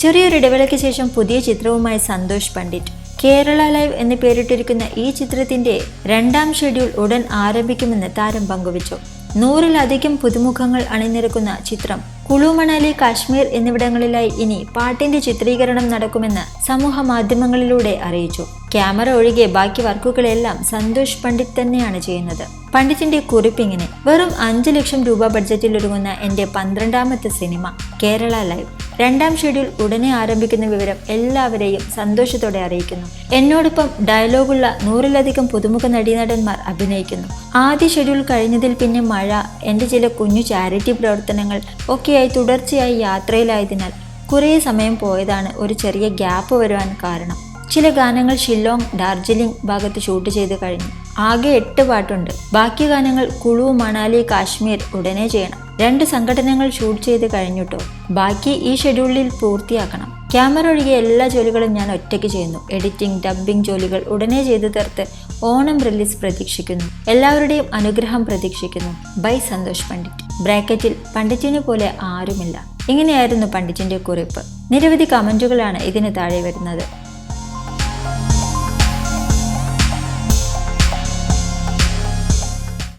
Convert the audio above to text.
ചെറിയൊരു ഇടവേളയ്ക്ക് ശേഷം പുതിയ ചിത്രവുമായി സന്തോഷ് പണ്ഡിറ്റ്. കേരള ലൈവ് എന്ന് പേരിട്ടിരിക്കുന്ന ഈ ചിത്രത്തിന്റെ 2ാം ഷെഡ്യൂൾ ഉടൻ ആരംഭിക്കുമെന്ന് താരം പങ്കുവച്ചു. 100-ലധികം പുതുമുഖങ്ങൾ അണിനിരക്കുന്ന ചിത്രം കുളു, മണാലി, കാശ്മീർ എന്നിവിടങ്ങളിലായി ഇനി പാട്ടിന്റെ ചിത്രീകരണം നടക്കുമെന്ന് സമൂഹ മാധ്യമങ്ങളിലൂടെ അറിയിച്ചു. ക്യാമറ ഒഴികെ ബാക്കി വർക്കുകളെല്ലാം സന്തോഷ് പണ്ഡിറ്റ് തന്നെയാണ് ചെയ്യുന്നത്. പണ്ഡിറ്റിന്റെ കുറിപ്പിങ്ങനെ: വെറും 5 ലക്ഷം രൂപ ബഡ്ജറ്റിൽ ഒരുങ്ങുന്ന എന്റെ 12ാമത്തെ സിനിമ കേരള ലൈവ് 2ാം ഷെഡ്യൂൾ ഉടനെ ആരംഭിക്കുന്ന വിവരം എല്ലാവരെയും സന്തോഷത്തോടെ അറിയിക്കുന്നു. എന്നോടൊപ്പം ഡയലോഗുള്ള 100-ലധികം പുതുമുഖ നടീനടന്മാർ അഭിനയിക്കുന്നു. ആദ്യ ഷെഡ്യൂൾ കഴിഞ്ഞതിൽ പിന്നെ മഴ, എന്റെ ചില കുഞ്ഞു ചാരിറ്റി പ്രവർത്തനങ്ങൾ ഒക്കെയായി തുടർച്ചയായി യാത്രയിലായതിനാൽ കുറേ സമയം പോയതാണ് ഒരു ചെറിയ ഗ്യാപ്പ് വരുവാൻ കാരണം. ചില ഗാനങ്ങൾ ഷില്ലോങ്, ഡാർജിലിംഗ് ഭാഗത്ത് ഷൂട്ട് ചെയ്ത് കഴിഞ്ഞു. ആകെ 8 പാട്ടുണ്ട്. ബാക്കി ഗാനങ്ങൾ കുളു, മണാലി, കാശ്മീർ ഉടനെ ചെയ്യണം. 2 സംഘടനകൾ ഷൂട്ട് ചെയ്ത് കഴിഞ്ഞിട്ടോ. ബാക്കി ഈ ഷെഡ്യൂളിൽ പൂർത്തിയാക്കണം. ക്യാമറ ഒഴികെ എല്ലാ ജോലികളും ഞാൻ ഒറ്റയ്ക്ക് ചെയ്യുന്നു. എഡിറ്റിംഗ്, ഡബ്ബിംഗ് ജോലികൾ ഉടനെ ചെയ്തു തീർത്ത് ഓണം റിലീസ് പ്രതീക്ഷിക്കുന്നു. എല്ലാവരുടെയും അനുഗ്രഹം പ്രതീക്ഷിക്കുന്നു. ബൈ സന്തോഷ് പണ്ഡിറ്റ്. ബ്രാക്കറ്റിൽ പണ്ഡിറ്റിനെ പോലെ ആരുമില്ല. ഇങ്ങനെയായിരുന്നു പണ്ഡിറ്റിന്റെ കുറിപ്പ്. നിരവധി കമന്റുകളാണ് ഇതിന് താഴെ വരുന്നത്.